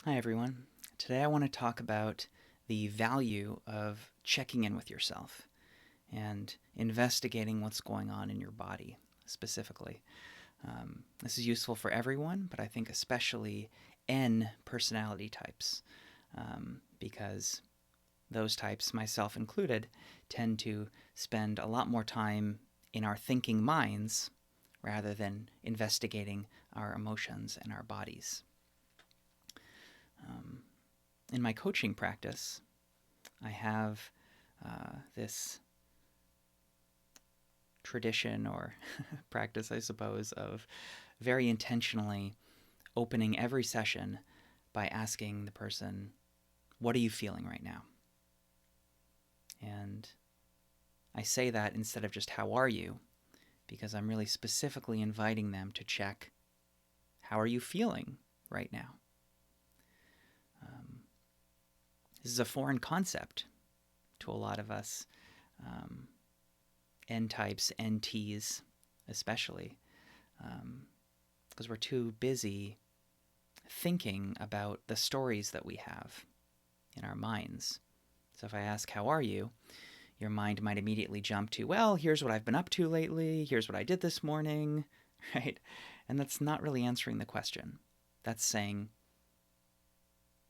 Hi, everyone. Today I want to talk about the value of checking in with yourself and investigating what's going on in your body specifically. This is useful for everyone, but I think especially N personality types, because those types, myself included, tend to spend a lot more time in our thinking minds rather than investigating our emotions and our bodies. Um, in my coaching practice, I have this tradition or practice, I suppose, of very intentionally opening every session by asking the person, "What are you feeling right now?" And I say that instead of just, "How are you?" because I'm really specifically inviting them to check, "How are you feeling right now?" Um, this is a foreign concept to a lot of us. Um, N types, NTs especially, because we're too busy thinking about the stories that we have in our minds. So if I ask, "How are you?" your mind might immediately jump to, "Well, here's what I've been up to lately, here's what I did this morning," right? And that's not really answering the question. That's saying,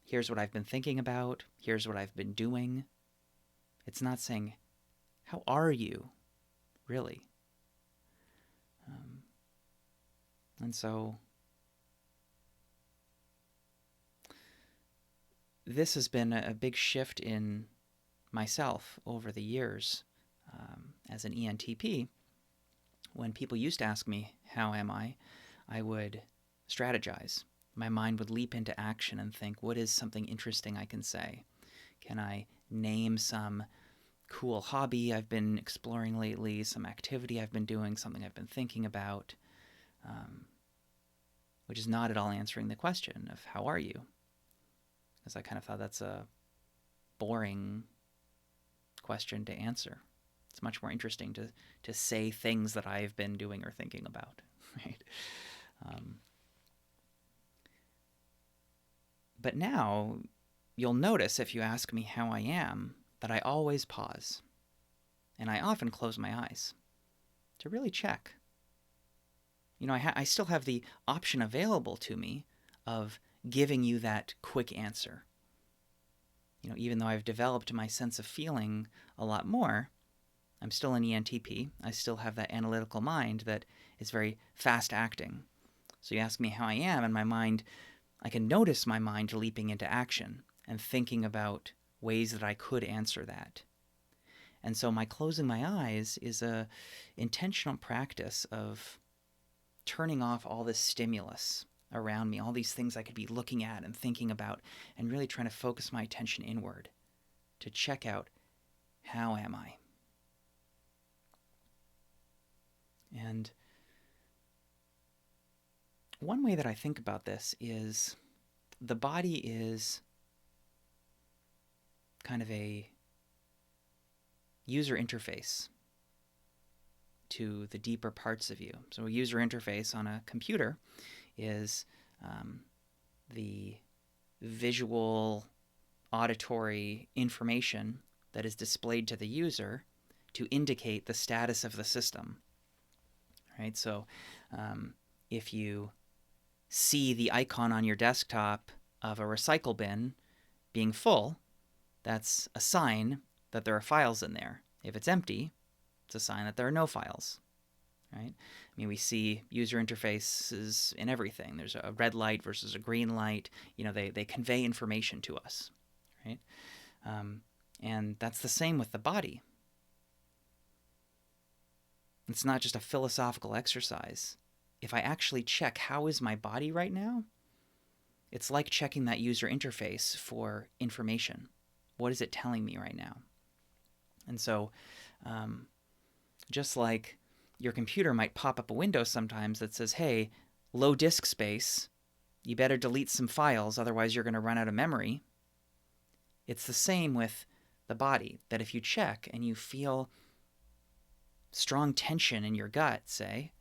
"Here's what I've been thinking about, here's what I've been doing." It's not saying, "How are you?" really. Um, and so this has been a big shift in myself over the years as an ENTP. When people used to ask me, "How am I would strategize. My mind would leap into action and think, what is something interesting I can say? Can I name some cool hobby I've been exploring lately, some activity I've been doing, something I've been thinking about?" Um, which is not at all answering the question of, "How are you?" Because I kind of thought that's a boring question to answer. It's much more interesting to say things that I've been doing or thinking about, right? Um, but now you'll notice if you ask me how I am that I always pause, and I often close my eyes to really check. I still have the option available to me of giving you that quick answer. Even though I've developed my sense of feeling a lot more, I'm still an ENTP. I still have that analytical mind that is very fast acting. So you ask me how I am, and I can notice my mind leaping into action and thinking about ways that I could answer that. And so my closing my eyes is a intentional practice of turning off all this stimulus around me, all these things I could be looking at and thinking about, and really trying to focus my attention inward to check out, how am I? And one way that I think about this is the body is kind of a user interface to the deeper parts of you. So a user interface on a computer is the visual, auditory information that is displayed to the user to indicate the status of the system. Right? So if you see the icon on your desktop of a recycle bin being full, that's a sign that there are files in there. If it's empty, it's a sign that there are no files, right? We see user interfaces in everything. There's a red light versus a green light. They convey information to us, right? And that's the same with the body. It's not just a philosophical exercise. If I actually check, how is my body right now? It's like checking that user interface for information. What is it telling me right now? And so, just like your computer might pop up a window sometimes that says, "Hey, low disk space, you better delete some files, otherwise you're going to run out of memory." It's the same with the body, that if you check and you feel strong tension in your gut, say,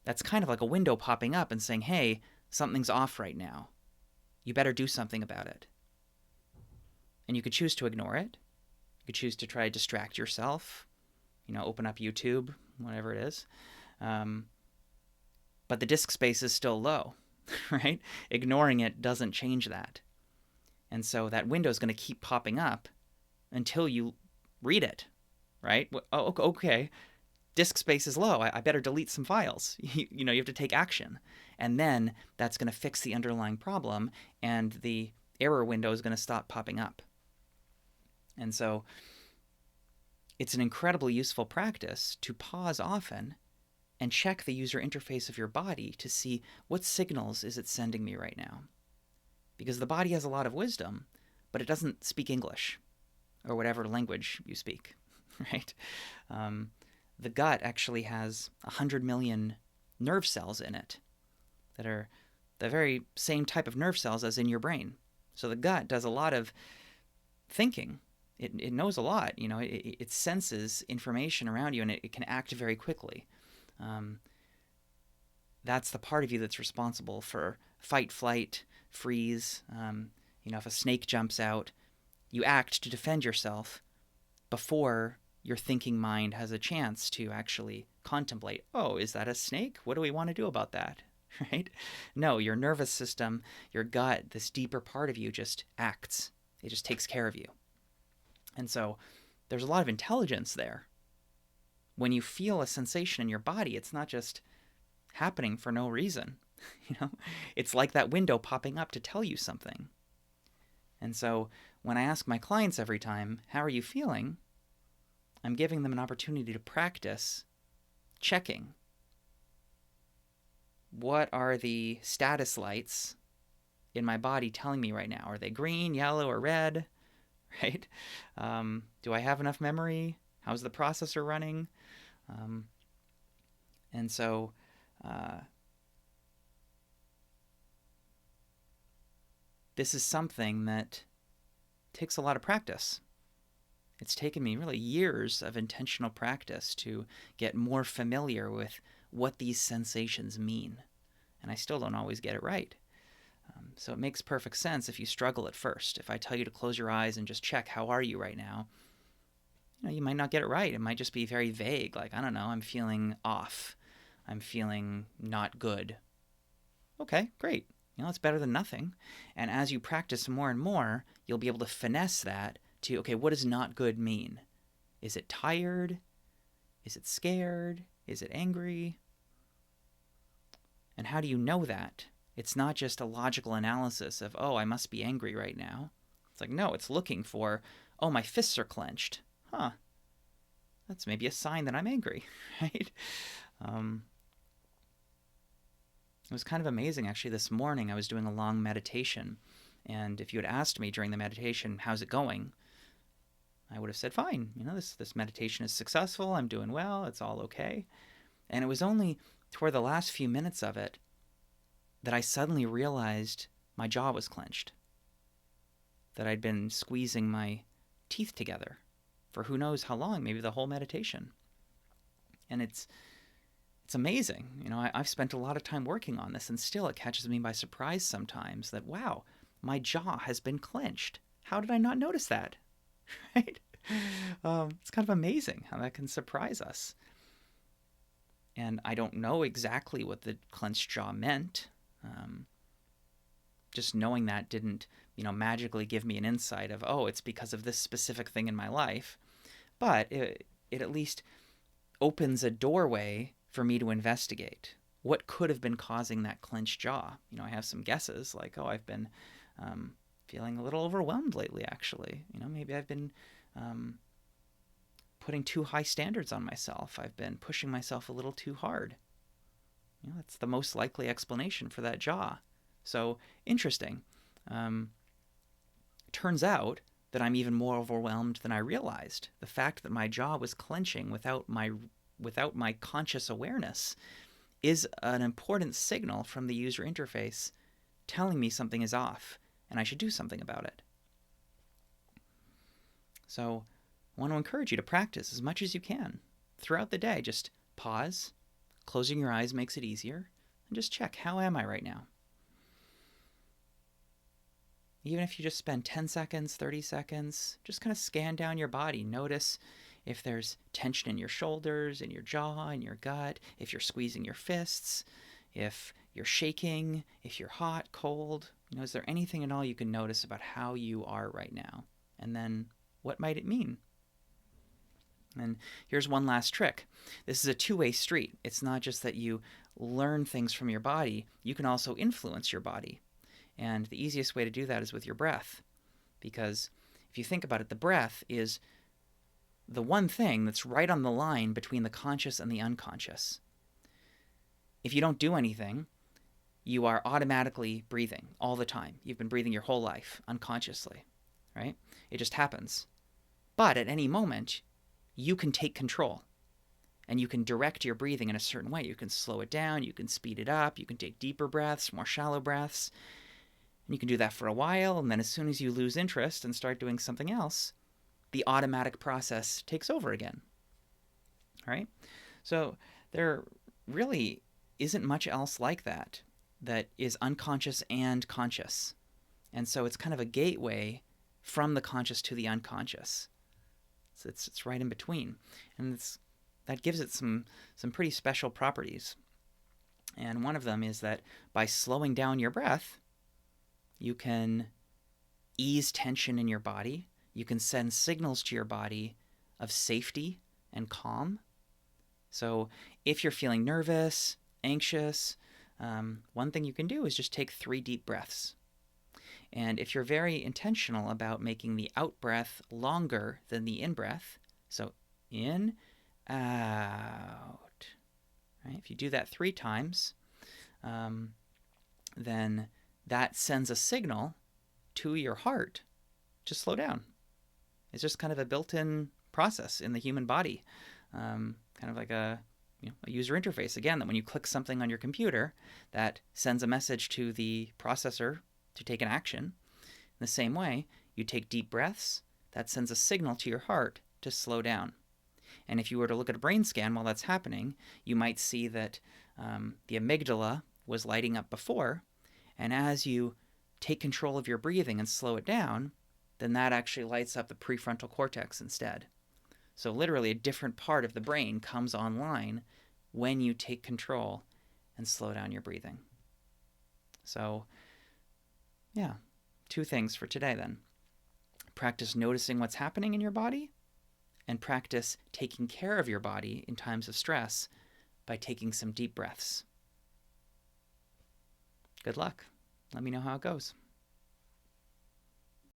that's kind of like a window popping up and saying, "Hey, something's off right now. you better do something about it. And you could choose to ignore it. You could choose to try to distract yourself, open up YouTube, whatever it is. But the disk space is still low, right? Ignoring it doesn't change that. And so that window is going to keep popping up until you read it, right? Oh, okay. Disk space is low. I better delete some files. You have to take action. And then that's going to fix the underlying problem, and the error window is going to stop popping up. And so it's an incredibly useful practice to pause often and check the user interface of your body to see what signals is it sending me right now. Because the body has a lot of wisdom, but it doesn't speak English or whatever language you speak, right? The gut actually has 100 million nerve cells in it that are the very same type of nerve cells as in your brain. So the gut does a lot of thinking. It knows a lot. It senses information around you, and it can act very quickly. That's the part of you that's responsible for fight, flight, freeze. If a snake jumps out, you act to defend yourself before your thinking mind has a chance to actually contemplate, oh, is that a snake? What do we want to do about that? Right? No, your nervous system, your gut, this deeper part of you just acts. It just takes care of you. And so there's a lot of intelligence there. When you feel a sensation in your body, it's not just happening for no reason. It's like that window popping up to tell you something. And so when I ask my clients every time, how are you feeling? I'm giving them an opportunity to practice checking. What are the status lights in my body telling me right now? Are they green, yellow, or red? Right? Do I have enough memory? How's the processor running? And so this is something that takes a lot of practice. It's taken me really years of intentional practice to get more familiar with what these sensations mean. And I still don't always get it right. So it makes perfect sense if you struggle at first. If I tell you to close your eyes and just check, how are you right now? You might not get it right. It might just be very vague. Like, I don't know, I'm feeling off. I'm feeling not good. Okay, great. It's better than nothing. And as you practice more and more, you'll be able to finesse that to, okay, what does not good mean? Is it tired? Is it scared? Is it angry? And how do you know that? It's not just a logical analysis of, oh, I must be angry right now. It's like, no, it's looking for, oh, my fists are clenched. Huh. That's maybe a sign that I'm angry, right? It was kind of amazing, actually. This morning I was doing a long meditation, and if you had asked me during the meditation, how's it going? I would have said, fine. This meditation is successful. I'm doing well. It's all okay. And it was only toward the last few minutes of it that I suddenly realized my jaw was clenched, that I'd been squeezing my teeth together for who knows how long, maybe the whole meditation. And it's amazing. I've spent a lot of time working on this, and still it catches me by surprise sometimes that, wow, my jaw has been clenched. How did I not notice that? Right? It's kind of amazing how that can surprise us. And I don't know exactly what the clenched jaw meant. Just knowing that didn't, magically give me an insight of, oh, it's because of this specific thing in my life. But it at least opens a doorway for me to investigate what could have been causing that clenched jaw. I have some guesses, like, oh, I've been feeling a little overwhelmed lately, actually. Maybe I've been putting too high standards on myself. I've been pushing myself a little too hard. That's the most likely explanation for that jaw. So, interesting. Turns out that I'm even more overwhelmed than I realized. The fact that my jaw was clenching without my conscious awareness is an important signal from the user interface telling me something is off and I should do something about it. So I want to encourage you to practice as much as you can throughout the day. Just pause. Closing your eyes makes it easier. And just check, how am I right now? Even if you just spend 10 seconds, 30 seconds, just kind of scan down your body. Notice if there's tension in your shoulders, in your jaw, in your gut, if you're squeezing your fists, if you're shaking, if you're hot, cold. Is there anything at all you can notice about how you are right now? And then what might it mean? And here's one last trick. This is a two-way street. It's not just that you learn things from your body, you can also influence your body. And the easiest way to do that is with your breath. Because if you think about it, the breath is the one thing that's right on the line between the conscious and the unconscious. If you don't do anything, you are automatically breathing all the time. You've been breathing your whole life unconsciously, right? It just happens. But at any moment, you can take control and you can direct your breathing in a certain way. You can slow it down, you can speed it up, you can take deeper breaths, more shallow breaths. And you can do that for a while, and then as soon as you lose interest and start doing something else, the automatic process takes over again. All right? So there really isn't much else like that is unconscious and conscious. And so it's kind of a gateway from the conscious to the unconscious. So it's right in between. And that gives it some pretty special properties. And one of them is that by slowing down your breath, you can ease tension in your body. You can send signals to your body of safety and calm. So if you're feeling nervous, anxious, one thing you can do is just take 3 deep breaths. And if you're very intentional about making the out breath longer than the in breath, so in, out, right? If you do that 3 times, then that sends a signal to your heart to slow down. It's just kind of a built-in process in the human body, kind of like a user interface. Again, that when you click something on your computer, that sends a message to the processor to take an action. In the same way, you take deep breaths, that sends a signal to your heart to slow down. And if you were to look at a brain scan while that's happening, you might see that the amygdala was lighting up before, and as you take control of your breathing and slow it down, then that actually lights up the prefrontal cortex instead. So literally a different part of the brain comes online when you take control and slow down your breathing. So, yeah, 2 things for today then. Practice noticing what's happening in your body, and practice taking care of your body in times of stress by taking some deep breaths. Good luck. Let me know how it goes.